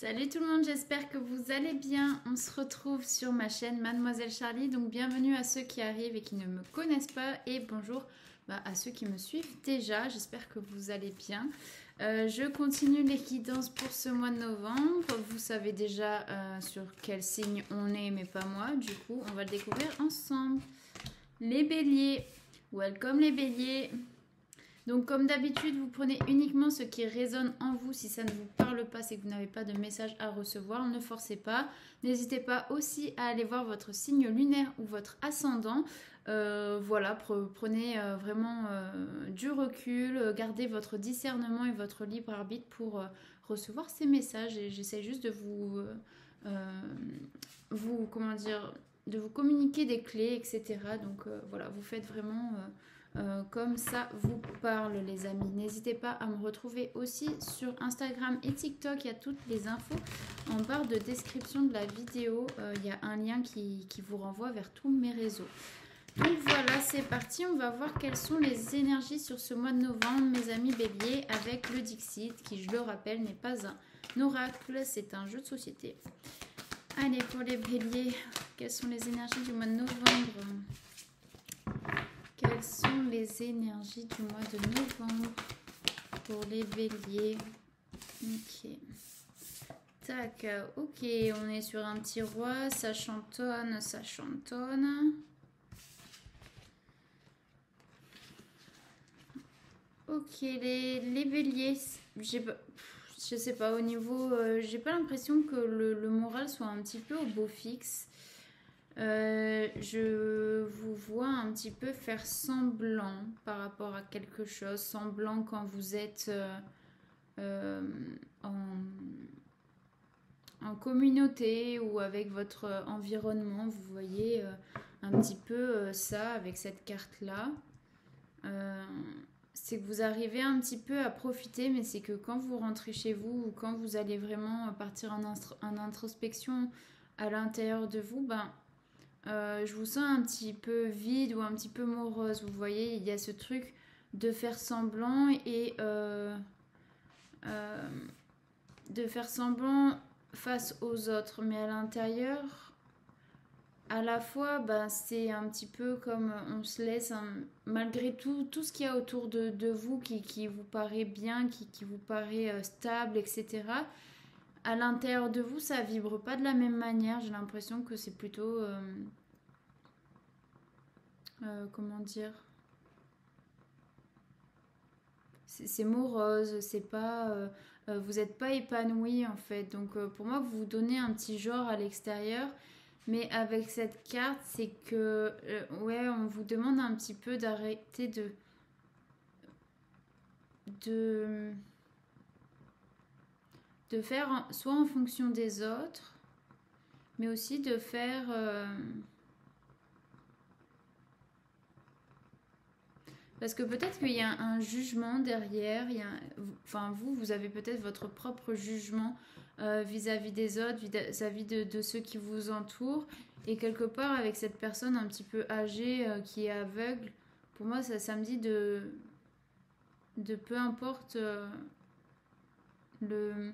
Salut tout le monde, j'espère que vous allez bien. On se retrouve sur ma chaîne Mademoiselle Charlie. Donc bienvenue à ceux qui arrivent et qui ne me connaissent pas. Et bonjour à ceux qui me suivent déjà. J'espère que vous allez bien. Je continue les guidances pour ce mois de novembre. Vous savez déjà sur quel signe on est, mais pas moi. Du coup, on va le découvrir ensemble. Les béliers. Welcome les béliers. Donc comme d'habitude, vous prenez uniquement ce qui résonne en vous. Si ça ne vous parle pas, c'est que vous n'avez pas de message à recevoir. Ne forcez pas. N'hésitez pas aussi à aller voir votre signe lunaire ou votre ascendant. Voilà, prenez vraiment du recul. Gardez votre discernement et votre libre arbitre pour recevoir ces messages. Et j'essaie juste de comment dire, de vous communiquer des clés, etc. Donc voilà, vous faites vraiment... comme ça vous parle les amis. N'hésitez pas à me retrouver aussi sur Instagram et TikTok. Il y a toutes les infos en barre de description de la vidéo. Il y a un lien qui vous renvoie vers tous mes réseaux. Donc voilà, c'est parti. On va voir quelles sont les énergies sur ce mois de novembre, mes amis béliers, avec le Dixit, qui, je le rappelle, n'est pas un oracle, c'est un jeu de société. Allez, pour les béliers, quelles sont les énergies du mois de novembre ? Quelles sont les énergies du mois de novembre pour les béliers? Ok. Tac, ok, on est sur un petit roi, ça chantonne, ça chantonne. Ok, les béliers, je sais pas, au niveau, j'ai pas l'impression que le moral soit un petit peu au beau fixe. Je vous vois un petit peu faire semblant par rapport à quelque chose, semblant quand vous êtes en communauté ou avec votre environnement. Vous voyez un petit peu ça avec cette carte-là. C'est que vous arrivez un petit peu à profiter, mais c'est que quand vous rentrez chez vous ou quand vous allez vraiment partir en introspection à l'intérieur de vous, je vous sens un petit peu vide ou un petit peu morose. Vous voyez, il y a ce truc de faire semblant et de faire semblant face aux autres. Mais à l'intérieur, à la fois, c'est un petit peu comme on se laisse, malgré tout ce qu'il y a autour de vous qui vous paraît bien, qui vous paraît stable, etc. À l'intérieur de vous, ça vibre pas de la même manière. J'ai l'impression que c'est plutôt... comment dire, c'est morose, c'est pas vous n'êtes pas épanoui en fait. Donc pour moi vous vous donnez un petit genre à l'extérieur, mais avec cette carte c'est que ouais, on vous demande un petit peu d'arrêter de de faire soit en fonction des autres, mais aussi de faire parce que peut-être qu'il y a un jugement derrière, enfin vous avez peut-être votre propre jugement vis-à-vis des autres, vis-à-vis de ceux qui vous entourent, et quelque part avec cette personne un petit peu âgée qui est aveugle, pour moi ça me dit de peu importe le,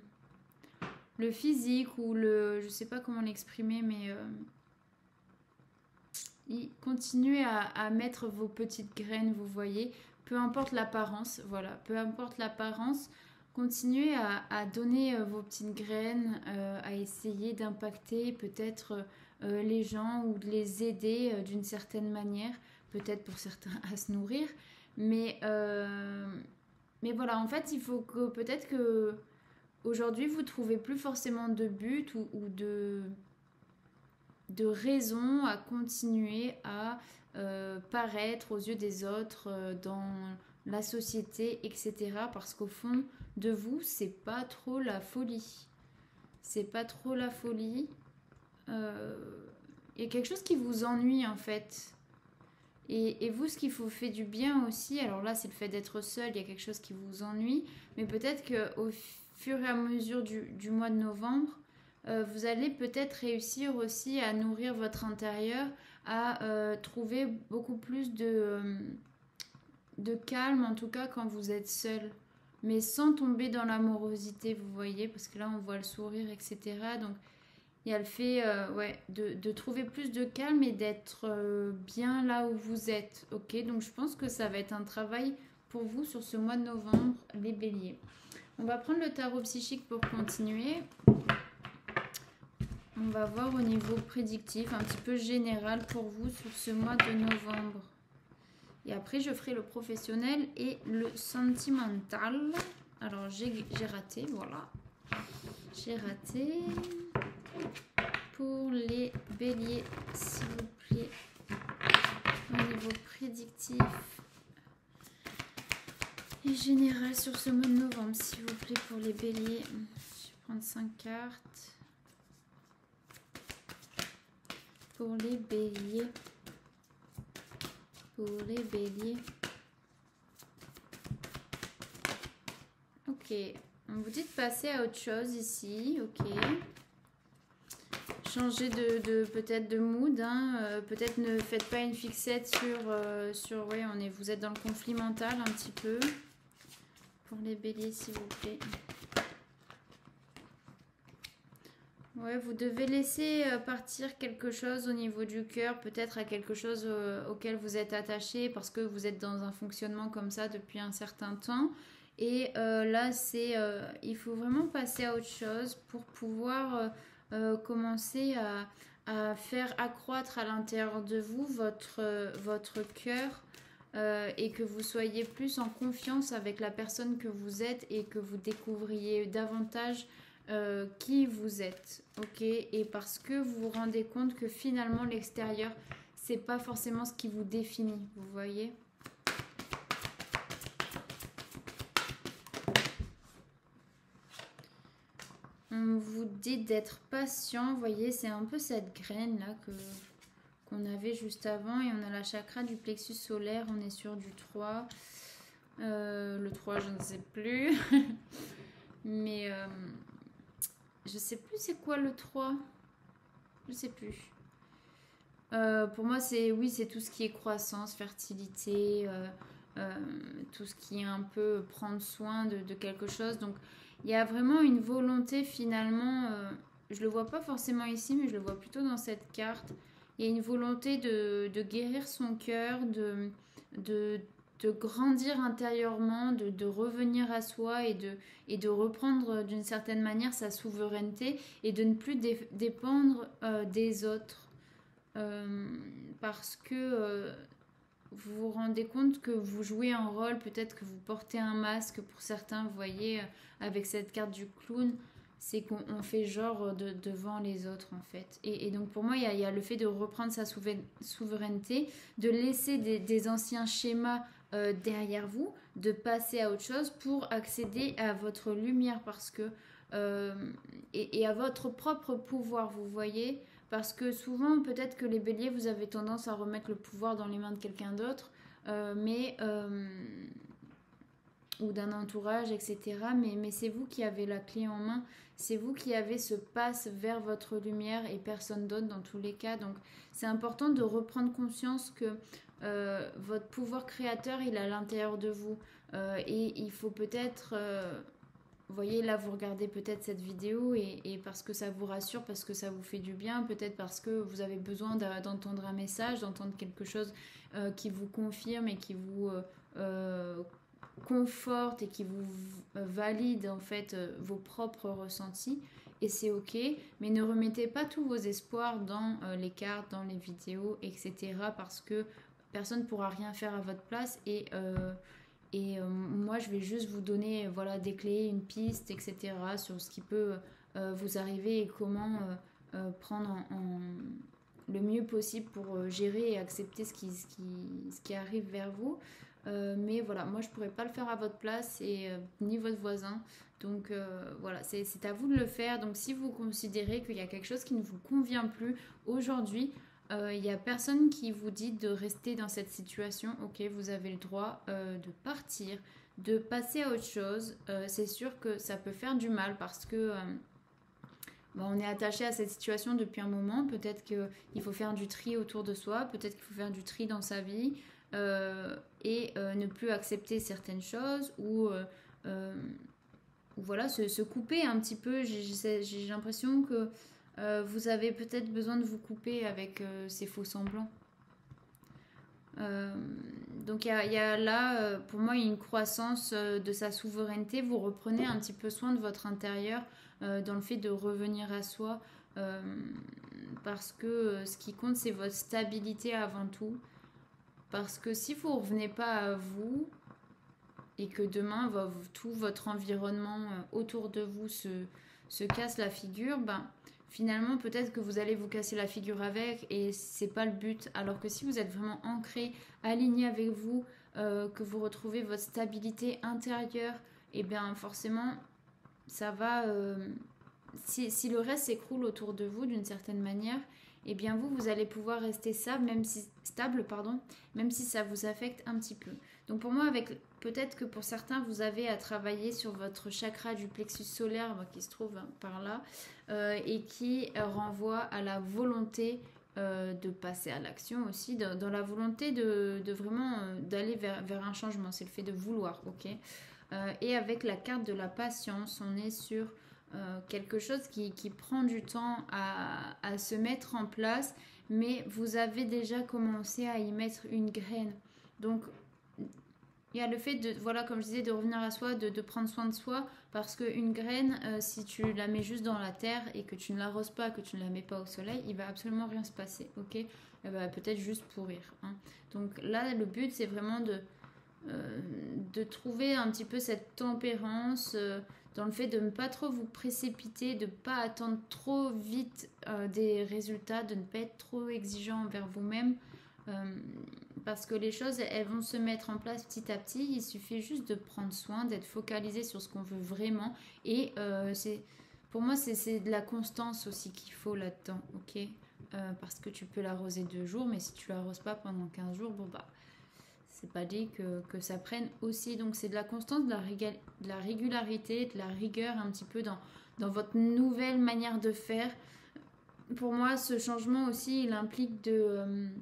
le physique ou je sais pas comment l'exprimer, mais continuez à mettre vos petites graines, vous voyez, peu importe l'apparence, voilà, peu importe l'apparence, continuez à donner vos petites graines, à essayer d'impacter peut-être les gens ou de les aider d'une certaine manière, peut-être pour certains à se nourrir, mais voilà, en fait, il faut que peut-être que aujourd'hui vous trouvez plus forcément de but ou de raison à continuer à paraître aux yeux des autres dans la société, etc. Parce qu'au fond de vous, c'est pas trop la folie. C'est pas trop la folie. Il y a quelque chose qui vous ennuie en fait. Et vous, ce qui vous fait du bien aussi, alors là, c'est le fait d'être seul, il y a quelque chose qui vous ennuie, mais peut-être qu'au fur et à mesure du mois de novembre, vous allez peut-être réussir aussi à nourrir votre intérieur, à trouver beaucoup plus de calme, en tout cas quand vous êtes seul. mais sans tomber dans l'amorosité, vous voyez, parce que là on voit le sourire, etc. Donc il y a le fait ouais, de trouver plus de calme et d'être bien là où vous êtes. Ok, donc je pense que ça va être un travail pour vous sur ce mois de novembre, les béliers. On va prendre le tarot psychique pour continuer. On va voir au niveau prédictif, un petit peu général pour vous sur ce mois de novembre. Et après, je ferai le professionnel et le sentimental. Alors, j'ai raté, voilà. J'ai raté. Pour les béliers, s'il vous plaît. Au niveau prédictif et général sur ce mois de novembre, s'il vous plaît, pour les béliers. Je vais prendre 5 cartes. Pour les béliers. Pour les béliers. Ok. On vous dit de passer à autre chose ici. Ok. Changer de peut-être de mood. Hein. Peut-être ne faites pas une fixette sur ouais, vous êtes dans le conflit mental un petit peu. Pour les béliers, s'il vous plaît. Ouais, vous devez laisser partir quelque chose au niveau du cœur, peut-être à quelque chose auquel vous êtes attaché parce que vous êtes dans un fonctionnement comme ça depuis un certain temps. Et là, il faut vraiment passer à autre chose pour pouvoir commencer à faire accroître à l'intérieur de vous votre cœur et que vous soyez plus en confiance avec la personne que vous êtes et que vous découvriez davantage qui vous êtes, ok? Et parce que vous vous rendez compte que finalement l'extérieur, c'est pas forcément ce qui vous définit, vous voyez? On vous dit d'être patient, vous voyez, c'est un peu cette graine là qu'on avait juste avant et on a la chakra du plexus solaire, on est sur du 3. Le 3, je ne sais plus. Mais je sais plus c'est quoi le 3. Je sais plus. Pour moi, c'est tout ce qui est croissance, fertilité, tout ce qui est un peu prendre soin de quelque chose. Donc, il y a vraiment une volonté finalement. Je le vois pas forcément ici, mais je le vois plutôt dans cette carte. Il y a une volonté de guérir son cœur, de grandir intérieurement, de revenir à soi et de reprendre d'une certaine manière sa souveraineté et de ne plus dépendre des autres. Parce que vous vous rendez compte que vous jouez un rôle, peut-être que vous portez un masque pour certains, vous voyez, avec cette carte du clown, c'est qu'on fait genre devant les autres en fait. Et donc pour moi, il y a le fait de reprendre sa souveraineté, de laisser des anciens schémas derrière vous, de passer à autre chose pour accéder à votre lumière parce que et à votre propre pouvoir, vous voyez. Parce que souvent, peut-être que les béliers, vous avez tendance à remettre le pouvoir dans les mains de quelqu'un d'autre, ou d'un entourage, etc. Mais c'est vous qui avez la clé en main, c'est vous qui avez ce passe vers votre lumière et personne d'autre dans tous les cas. Donc c'est important de reprendre conscience que votre pouvoir créateur, il est à l'intérieur de vous. Et il faut peut-être... vous voyez, là, vous regardez peut-être cette vidéo et parce que ça vous rassure, parce que ça vous fait du bien, peut-être parce que vous avez besoin d'entendre un message, d'entendre quelque chose qui vous confirme et qui vous conforte et qui vous valide en fait vos propres ressentis. Et c'est ok, mais ne remettez pas tous vos espoirs dans les cartes, dans les vidéos, etc. Parce que personne ne pourra rien faire à votre place et moi, je vais juste vous donner voilà, des clés, une piste, etc. sur ce qui peut vous arriver et comment prendre le mieux possible pour gérer et accepter ce qui arrive vers vous. Mais voilà, moi, je ne pourrais pas le faire à votre place et ni votre voisin. Donc voilà, c'est à vous de le faire. Donc si vous considérez qu'il y a quelque chose qui ne vous convient plus aujourd'hui, il n'y a personne qui vous dit de rester dans cette situation. Ok, vous avez le droit de partir, de passer à autre chose. C'est sûr que ça peut faire du mal parce que on est attaché à cette situation depuis un moment. Peut-être qu'il faut faire du tri autour de soi, peut-être qu'il faut faire du tri dans sa vie et ne plus accepter certaines choses ou voilà, se couper un petit peu. J'ai l'impression que vous avez peut-être besoin de vous couper avec ces faux semblants. Donc il y a là, pour moi, une croissance de sa souveraineté. Vous reprenez un petit peu soin de votre intérieur dans le fait de revenir à soi. Parce que ce qui compte, c'est votre stabilité avant tout. Parce que si vous ne revenez pas à vous et que demain, tout votre environnement autour de vous se casse la figure, ben, finalement, peut-être que vous allez vous casser la figure avec et c'est pas le but. Alors que si vous êtes vraiment ancré, aligné avec vous, que vous retrouvez votre stabilité intérieure, et bien forcément, ça va... si le reste s'écroule autour de vous d'une certaine manière, et bien vous allez pouvoir rester stable, même si ça vous affecte un petit peu. Donc pour moi, peut-être que pour certains, vous avez à travailler sur votre chakra du plexus solaire qui se trouve par là et qui renvoie à la volonté de passer à l'action aussi, dans la volonté de vraiment d'aller vers un changement. C'est le fait de vouloir, ok. Et avec la carte de la patience, on est sur quelque chose qui prend du temps à se mettre en place, mais vous avez déjà commencé à y mettre une graine. Donc, il y a le fait de, voilà, comme je disais, de revenir à soi, de prendre soin de soi, parce qu'une graine, si tu la mets juste dans la terre et que tu ne l'arroses pas, que tu ne la mets pas au soleil, il va absolument rien se passer, ok? Elle va peut-être juste pourrir, hein. Donc là, le but, c'est vraiment de trouver un petit peu cette tempérance dans le fait de ne pas trop vous précipiter, de ne pas attendre trop vite des résultats, de ne pas être trop exigeant envers vous-même. Parce que les choses, elles vont se mettre en place petit à petit. Il suffit juste de prendre soin, d'être focalisé sur ce qu'on veut vraiment. Et pour moi, c'est de la constance aussi qu'il faut là-dedans, ok? Parce que tu peux l'arroser 2 jours, mais si tu l'arroses pas pendant 15 jours, bon bah, c'est pas dit que ça prenne aussi. Donc c'est de la constance, de la régularité, de la rigueur un petit peu dans votre nouvelle manière de faire. Pour moi, ce changement aussi, il implique de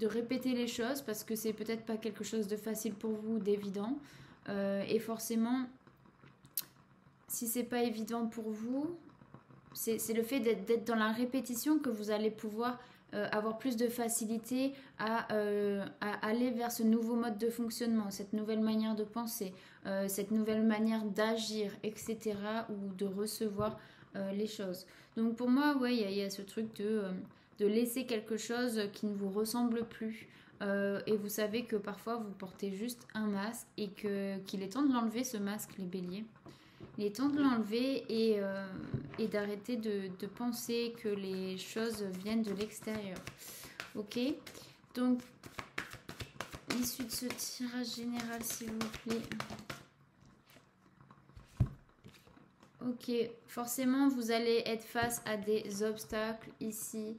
répéter les choses parce que c'est peut-être pas quelque chose de facile pour vous, d'évident. Et forcément, si c'est pas évident pour vous, c'est le fait d'être dans la répétition que vous allez pouvoir avoir plus de facilité à aller vers ce nouveau mode de fonctionnement, cette nouvelle manière de penser, cette nouvelle manière d'agir, etc. ou de recevoir les choses. Donc pour moi, ouais, il y a ce truc de laisser quelque chose qui ne vous ressemble plus. Et vous savez que parfois vous portez juste un masque et qu'il est temps de l'enlever, ce masque, les béliers. Il est temps de l'enlever et d'arrêter de penser que les choses viennent de l'extérieur. Ok? Donc, l'issue de ce tirage général, s'il vous plaît. Ok, forcément, vous allez être face à des obstacles ici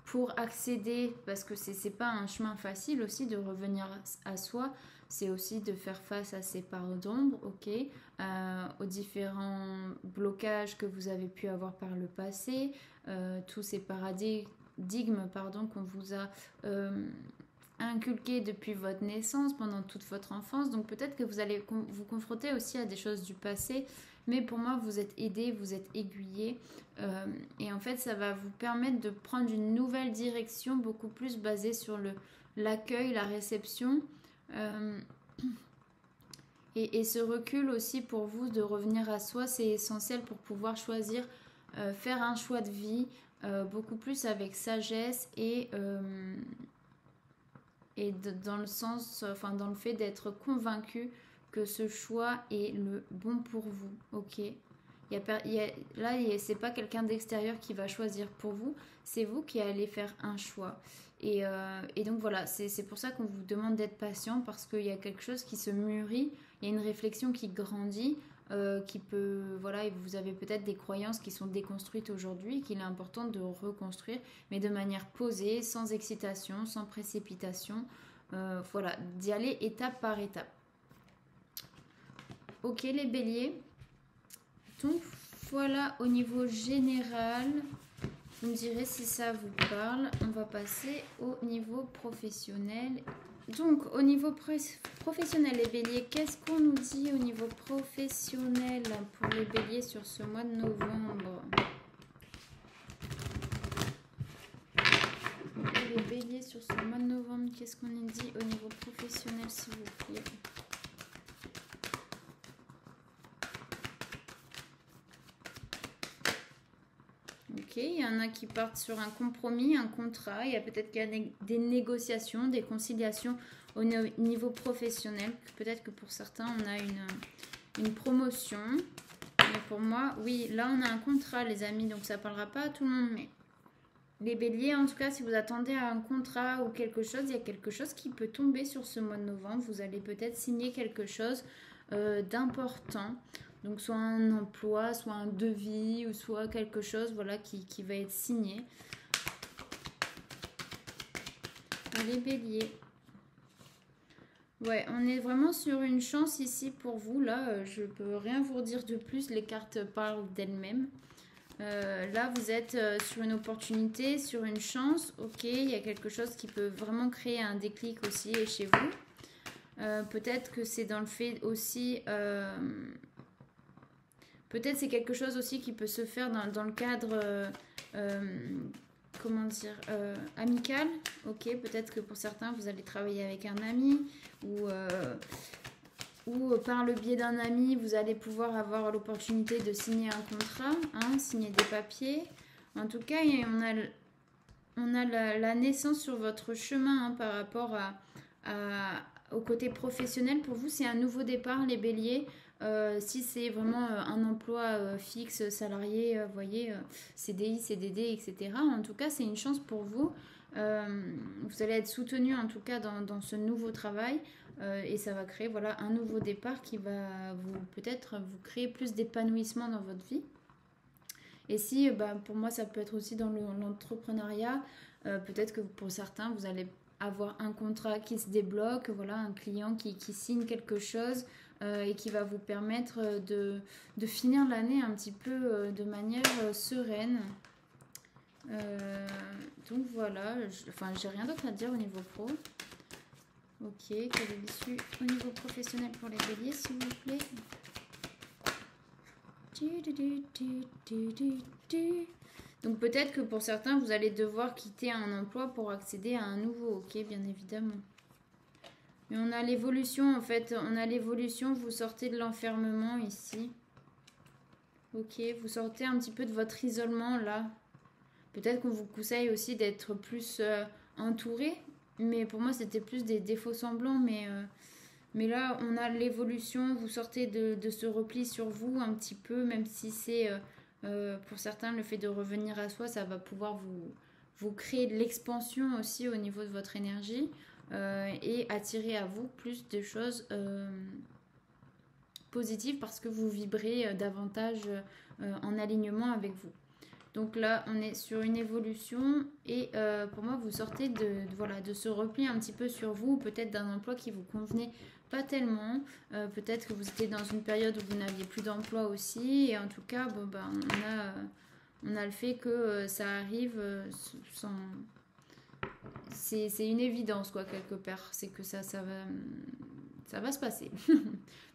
pour accéder, parce que c'est pas un chemin facile aussi de revenir à soi. C'est aussi de faire face à ces parts d'ombre, ok, aux différents blocages que vous avez pu avoir par le passé, tous ces paradigmes qu'on vous a inculqués depuis votre naissance, pendant toute votre enfance. Donc peut-être que vous allez vous confronter aussi à des choses du passé, mais pour moi, vous êtes aidé, vous êtes aiguillé. Et en fait, ça va vous permettre de prendre une nouvelle direction, beaucoup plus basée sur l'accueil, la réception. Et ce recul aussi pour vous de revenir à soi, c'est essentiel pour pouvoir choisir, faire un choix de vie beaucoup plus avec sagesse et dans le sens, enfin dans le fait d'être convaincu que ce choix est le bon pour vous, ok? Là, c'est pas quelqu'un d'extérieur qui va choisir pour vous, c'est vous qui allez faire un choix. Et donc voilà, c'est pour ça qu'on vous demande d'être patient, parce qu'il y a quelque chose qui se mûrit, il y a une réflexion qui grandit, qui peut, voilà, et vous avez peut-être des croyances qui sont déconstruites aujourd'hui, qu'il est important de reconstruire, mais de manière posée, sans excitation, sans précipitation, voilà, d'y aller étape par étape. Ok les béliers, donc voilà au niveau général, vous me direz si ça vous parle. On va passer au niveau professionnel Donc, au niveau professionnel, les béliers, qu'est-ce qu'on nous dit au niveau professionnel pour les béliers sur ce mois de novembre? Les béliers sur ce mois de novembre, qu'est-ce qu'on nous dit au niveau professionnel, s'il vous plaît? Ok, il y en a qui partent sur un compromis, un contrat. Il y a peut-être qu'il y a des négociations, des conciliations au niveau professionnel. Peut-être que pour certains, on a une promotion. Mais pour moi, oui, là, on a un contrat, les amis. Donc, ça ne parlera pas à tout le monde. Mais les béliers, en tout cas, si vous attendez à un contrat ou quelque chose, il y a quelque chose qui peut tomber sur ce mois de novembre. Vous allez peut-être signer quelque chose d'important. Donc soit un emploi, soit un devis, ou soit quelque chose voilà, qui va être signé. Les béliers. Ouais, on est vraiment sur une chance ici pour vous. Là, je peux rien vous dire de plus. Les cartes parlent d'elles-mêmes. Là, vous êtes sur une opportunité, sur une chance. Ok, il y a quelque chose qui peut vraiment créer un déclic aussi chez vous. Peut-être que c'est dans le fait aussi... Peut-être c'est quelque chose aussi qui peut se faire dans le cadre, comment dire, amical. Ok, peut-être que pour certains, vous allez travailler avec un ami ou par le biais d'un ami, vous allez pouvoir avoir l'opportunité de signer un contrat, hein, signer des papiers. En tout cas, on a la naissance sur votre chemin hein, par rapport au côté professionnel. Pour vous, c'est un nouveau départ, les béliers. Si c'est vraiment un emploi fixe, salarié, vous voyez, CDI, CDD, etc. En tout cas, c'est une chance pour vous. Vous allez être soutenu en tout cas dans ce nouveau travail et ça va créer voilà, un nouveau départ qui va peut-être vous créer plus d'épanouissement dans votre vie. Et si, pour moi, ça peut être aussi dans l'entrepreneuriat, peut-être que pour certains, vous allez avoir un contrat qui se débloque, voilà, un client qui signe quelque chose et qui va vous permettre de finir l'année un petit peu de manière sereine. Donc voilà, j'ai rien d'autre à dire au niveau pro. Ok, quelle est l'issue au niveau professionnel pour les béliers, s'il vous plaît? Donc peut-être que pour certains, vous allez devoir quitter un emploi pour accéder à un nouveau, ok, bien évidemment. Mais on a l'évolution, en fait, on a l'évolution, vous sortez de l'enfermement ici. Ok, vous sortez un petit peu de votre isolement, là. Peut-être qu'on vous conseille aussi d'être plus entouré, mais pour moi, c'était plus des défauts semblants, mais là, on a l'évolution, vous sortez de ce repli sur vous un petit peu, même si c'est, pour certains, le fait de revenir à soi, ça va pouvoir vous créer de l'expansion aussi au niveau de votre énergie et attirer à vous plus de choses positives parce que vous vibrez davantage en alignement avec vous. Donc là, on est sur une évolution et pour moi, vous sortez de ce repli un petit peu sur vous, peut-être d'un emploi qui vous convenait pas tellement. Peut-être que vous étiez dans une période où vous n'aviez plus d'emploi aussi. Et en tout cas, on a le fait que ça arrive sans... C'est une évidence, quoi, quelque part. C'est que ça va se passer.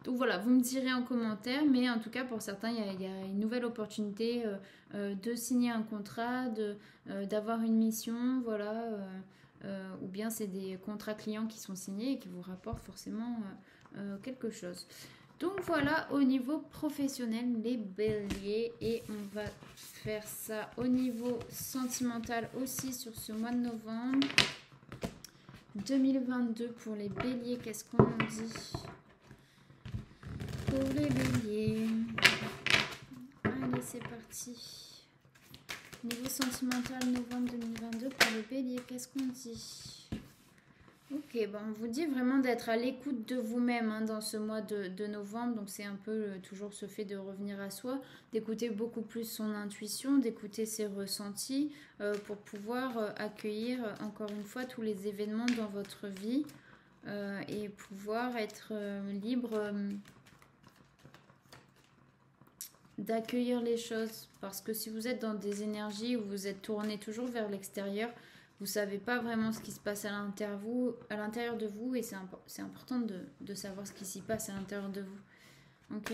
Donc voilà, vous me direz en commentaire, mais en tout cas pour certains, il y a une nouvelle opportunité de signer un contrat, d'avoir une mission, voilà, ou bien c'est des contrats clients qui sont signés et qui vous rapportent forcément quelque chose. Donc voilà au niveau professionnel les béliers et on va faire ça au niveau sentimental aussi sur ce mois de novembre 2022 pour les béliers. Qu'est-ce qu'on nous dit pour les béliers? Allez, c'est parti. Niveau sentimental, novembre 2022 pour les béliers, qu'est-ce qu'on dit? Ok, on vous dit vraiment d'être à l'écoute de vous-même hein, dans ce mois de novembre. Donc c'est un peu toujours ce fait de revenir à soi, d'écouter beaucoup plus son intuition, d'écouter ses ressentis pour pouvoir accueillir encore une fois tous les événements dans votre vie et pouvoir être libre d'accueillir les choses. Parce que si vous êtes dans des énergies où vous êtes tourné toujours vers l'extérieur, vous savez pas vraiment ce qui se passe à l'intérieur de vous, et c'est important de savoir ce qui s'y passe à l'intérieur de vous. Ok.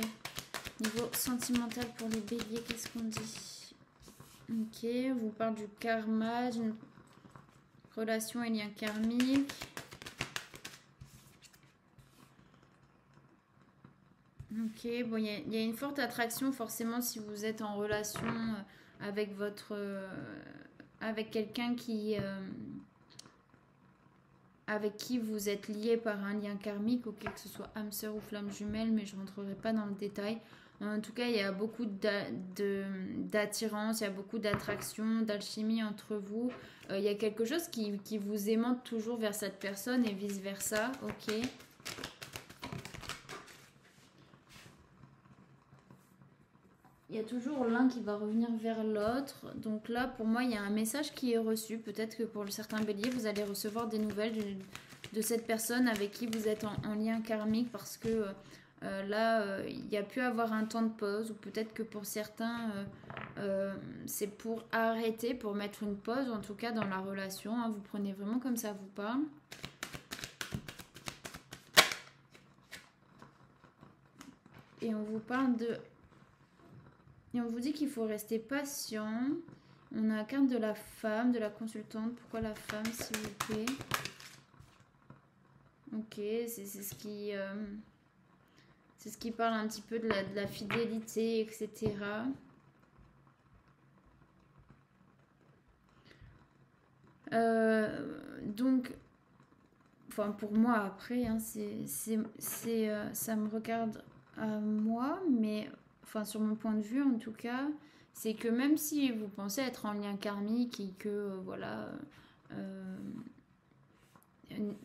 Niveau sentimental pour les béliers, qu'est-ce qu'on dit? Ok, on vous parle du karma, d'une relation et lien karmique. Ok, bon, il y a une forte attraction forcément si vous êtes en relation avec avec quelqu'un avec qui vous êtes lié par un lien karmique, ok, que ce soit âme sœur ou flamme jumelle, mais je rentrerai pas dans le détail. En tout cas, il y a beaucoup d'attirance, il y a beaucoup d'attraction, d'alchimie entre vous. Il y a quelque chose qui vous aimante toujours vers cette personne et vice versa, ok. Il y a toujours l'un qui va revenir vers l'autre. Donc là, pour moi, il y a un message qui est reçu. Peut-être que pour certains béliers, vous allez recevoir des nouvelles de cette personne avec qui vous êtes en lien karmique. Parce que là, il y a pu avoir un temps de pause. Ou peut-être que pour certains, c'est pour arrêter, pour mettre une pause, en tout cas dans la relation. Hein. Vous prenez vraiment comme ça vous parle. Et on vous parle de... Et on vous dit qu'il faut rester patient. On a la carte de la femme, de la consultante. Pourquoi la femme, s'il vous plaît? Ok, c'est ce qui... c'est ce qui parle un petit peu de la fidélité, etc. Donc... Enfin, pour moi, après, hein, ça me regarde à moi, mais... Enfin, sur mon point de vue, en tout cas, c'est que même si vous pensez être en lien karmique et que, voilà, euh,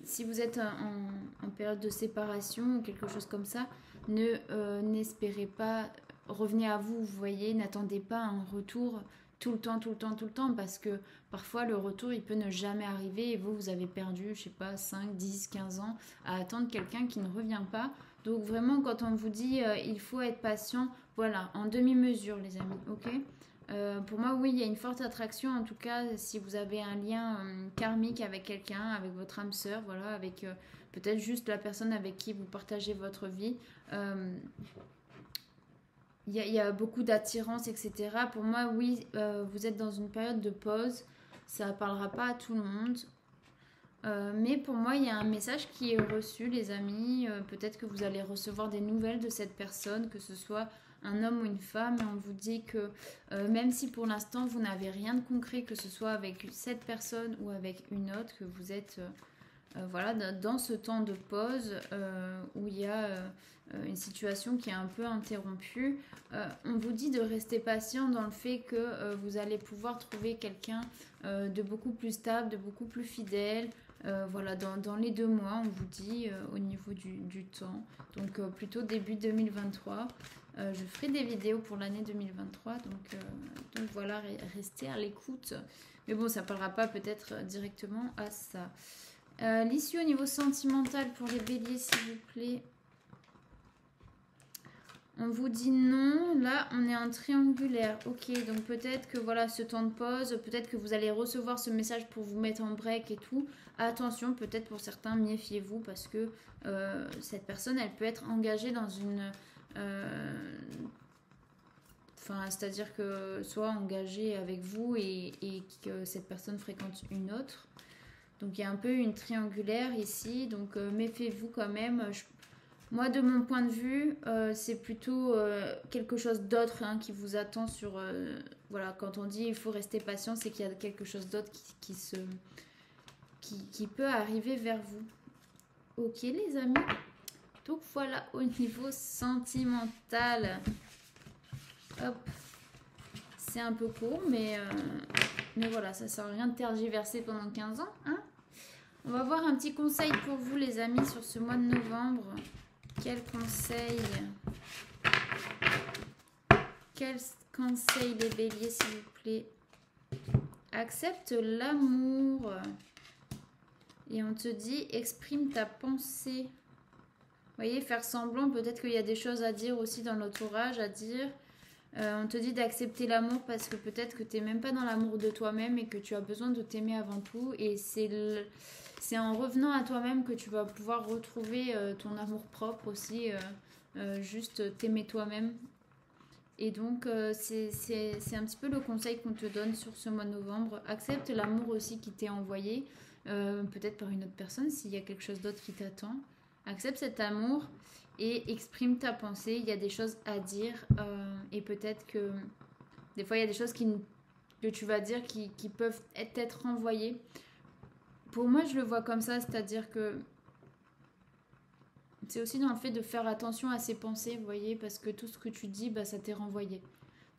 si vous êtes en période de séparation ou quelque chose comme ça, n'espérez pas, revenez à vous, vous voyez, n'attendez pas un retour tout le temps, tout le temps, tout le temps, parce que parfois le retour, il peut ne jamais arriver et vous avez perdu, je sais pas, 5, 10, 15 ans à attendre quelqu'un qui ne revient pas. Donc vraiment, quand on vous dit il faut être patient, voilà, en demi-mesure, les amis, ok. Pour moi, oui, il y a une forte attraction, en tout cas, si vous avez un lien karmique avec quelqu'un, avec votre âme sœur, voilà, avec peut-être juste la personne avec qui vous partagez votre vie. Il y a beaucoup d'attirance, etc. Pour moi, oui, vous êtes dans une période de pause. Ça ne parlera pas à tout le monde. Mais pour moi, il y a un message qui est reçu, les amis. Peut-être que vous allez recevoir des nouvelles de cette personne, que ce soit un homme ou une femme. Et on vous dit que même si pour l'instant, vous n'avez rien de concret, que ce soit avec cette personne ou avec une autre, que vous êtes voilà, dans ce temps de pause où il y a une situation qui est un peu interrompue, on vous dit de rester patient dans le fait que vous allez pouvoir trouver quelqu'un de beaucoup plus stable, de beaucoup plus fidèle. Voilà, dans les 2 mois, on vous dit au niveau du temps. Donc plutôt début 2023. Je ferai des vidéos pour l'année 2023. Donc voilà, restez à l'écoute. Mais bon, ça ne parlera pas peut-être directement à ça. L'issue au niveau sentimental pour les béliers, s'il vous plaît. On vous dit non. Là, on est en triangulaire. Ok, donc peut-être que voilà, ce temps de pause, peut-être que vous allez recevoir ce message pour vous mettre en break et tout. Attention, peut-être pour certains, méfiez-vous parce que cette personne, elle peut être engagée dans une... Enfin, c'est-à-dire que soit engagée avec vous et que cette personne fréquente une autre. Donc il y a un peu une triangulaire ici, donc méfiez-vous quand même. Moi, de mon point de vue, c'est plutôt quelque chose d'autre hein, qui vous attend sur... voilà, quand on dit il faut rester patient, c'est qu'il y a quelque chose d'autre qui peut arriver vers vous. Ok les amis. Donc voilà, au niveau sentimental. Hop. C'est un peu court, mais voilà, ça sert à rien de tergiverser pendant 15 ans. Hein. On va voir un petit conseil pour vous les amis sur ce mois de novembre. Quel conseil les béliers s'il vous plaît? Accepte l'amour. Et on te dit exprime ta pensée. Vous voyez, faire semblant, peut-être qu'il y a des choses à dire aussi dans l'entourage, à dire. On te dit d'accepter l'amour parce que peut-être que tu n'es même pas dans l'amour de toi-même et que tu as besoin de t'aimer avant tout. Et c'est en revenant à toi-même que tu vas pouvoir retrouver ton amour propre aussi. Juste t'aimer toi-même. Et donc, c'est un petit peu le conseil qu'on te donne sur ce mois de novembre. Accepte l'amour aussi qui t'est envoyé, peut-être par une autre personne, s'il y a quelque chose d'autre qui t'attend. Accepte cet amour et exprime ta pensée. Il y a des choses à dire et peut-être que des fois, il y a des choses que tu vas dire qui peuvent être renvoyées. Pour moi, je le vois comme ça, c'est-à-dire que c'est aussi dans le fait de faire attention à ses pensées, vous voyez, parce que tout ce que tu dis, bah, ça t'est renvoyé.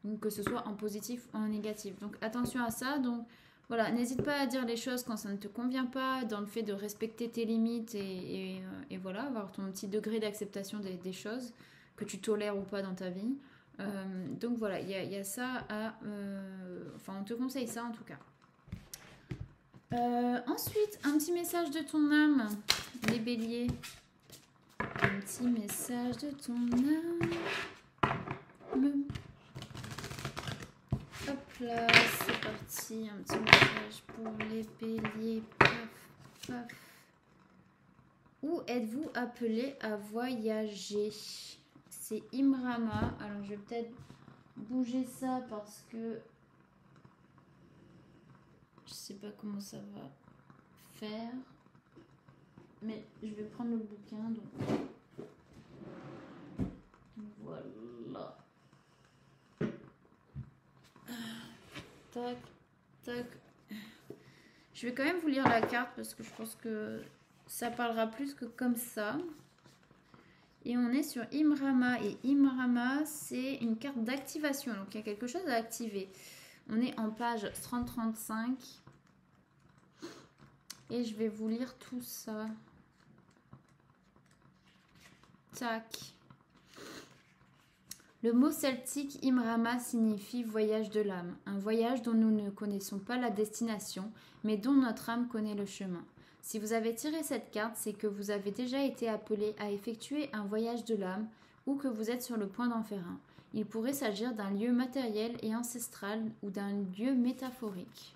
Donc que ce soit en positif ou en négatif. Donc attention à ça. Donc voilà, n'hésite pas à dire les choses quand ça ne te convient pas, dans le fait de respecter tes limites et voilà, avoir ton petit degré d'acceptation des choses que tu tolères ou pas dans ta vie. Donc voilà, il y a ça à... enfin, on te conseille ça en tout cas. Ensuite, un petit message de ton âme, les béliers. Un petit message de ton âme. Hop là, c'est parti. Un petit message pour les béliers. Paf, paf. Où êtes-vous appelé à voyager? C'est Imrama. Alors, je vais peut-être bouger ça parce que je sais pas comment ça va faire. Mais je vais prendre le bouquin. Donc voilà. Tac, tac. Je vais quand même vous lire la carte parce que je pense que ça parlera plus que comme ça. Et on est sur Imrama. Et Imrama, c'est une carte d'activation. Donc il y a quelque chose à activer. On est en page 30-35. Et je vais vous lire tout ça. Tac. Le mot celtique Imrama signifie voyage de l'âme, un voyage dont nous ne connaissons pas la destination, mais dont notre âme connaît le chemin. Si vous avez tiré cette carte, c'est que vous avez déjà été appelé à effectuer un voyage de l'âme ou que vous êtes sur le point d'en faire un. Il pourrait s'agir d'un lieu matériel et ancestral ou d'un lieu métaphorique.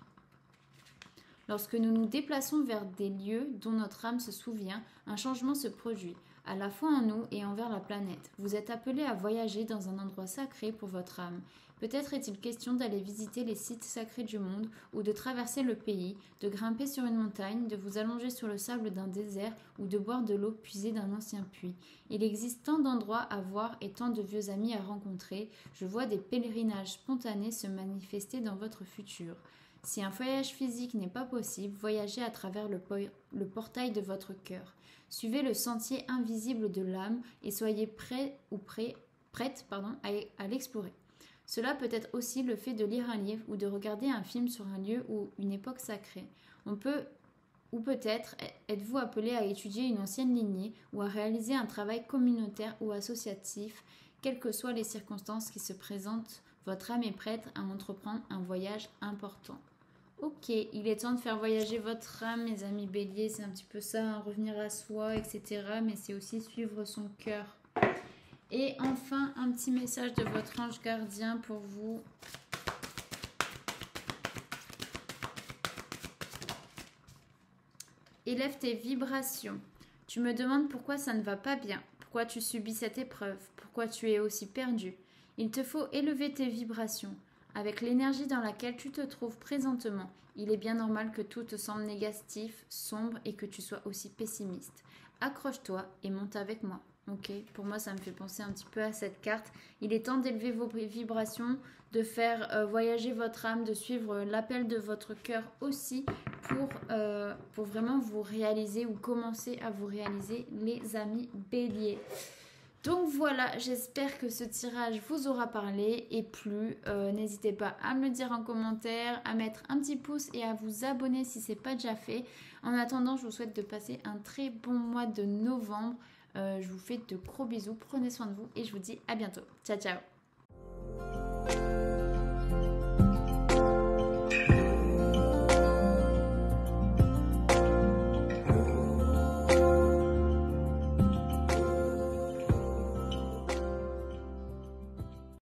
Lorsque nous nous déplaçons vers des lieux dont notre âme se souvient, un changement se produit, à la fois en nous et envers la planète. Vous êtes appelé à voyager dans un endroit sacré pour votre âme. Peut-être est-il question d'aller visiter les sites sacrés du monde ou de traverser le pays, de grimper sur une montagne, de vous allonger sur le sable d'un désert ou de boire de l'eau puisée d'un ancien puits. Il existe tant d'endroits à voir et tant de vieux amis à rencontrer. Je vois des pèlerinages spontanés se manifester dans votre futur. Si un voyage physique n'est pas possible, voyagez à travers le portail de votre cœur. Suivez le sentier invisible de l'âme et soyez prête à l'explorer. Cela peut être aussi le fait de lire un livre ou de regarder un film sur un lieu ou une époque sacrée. Ou peut-être êtes-vous appelé à étudier une ancienne lignée ou à réaliser un travail communautaire ou associatif. Quelles que soient les circonstances qui se présentent, votre âme est prête à entreprendre un voyage important. Ok, il est temps de faire voyager votre âme, mes amis béliers, c'est un petit peu ça, hein, revenir à soi, etc. Mais c'est aussi suivre son cœur. Et enfin, un petit message de votre ange gardien pour vous. Élève tes vibrations. Tu me demandes pourquoi ça ne va pas bien, pourquoi tu subis cette épreuve, pourquoi tu es aussi perdu. Il te faut élever tes vibrations. Avec l'énergie dans laquelle tu te trouves présentement, il est bien normal que tout te semble négatif, sombre et que tu sois aussi pessimiste. Accroche-toi et monte avec moi. Ok, pour moi ça me fait penser un petit peu à cette carte. Il est temps d'élever vos vibrations, de faire voyager votre âme, de suivre l'appel de votre cœur aussi pour vraiment vous réaliser ou commencer à vous réaliser, les amis béliers. Donc voilà, j'espère que ce tirage vous aura parlé et plu. N'hésitez pas à me le dire en commentaire, à mettre un petit pouce et à vous abonner si ce n'est pas déjà fait. En attendant, je vous souhaite de passer un très bon mois de novembre. Je vous fais de gros bisous, prenez soin de vous et je vous dis à bientôt. Ciao ciao.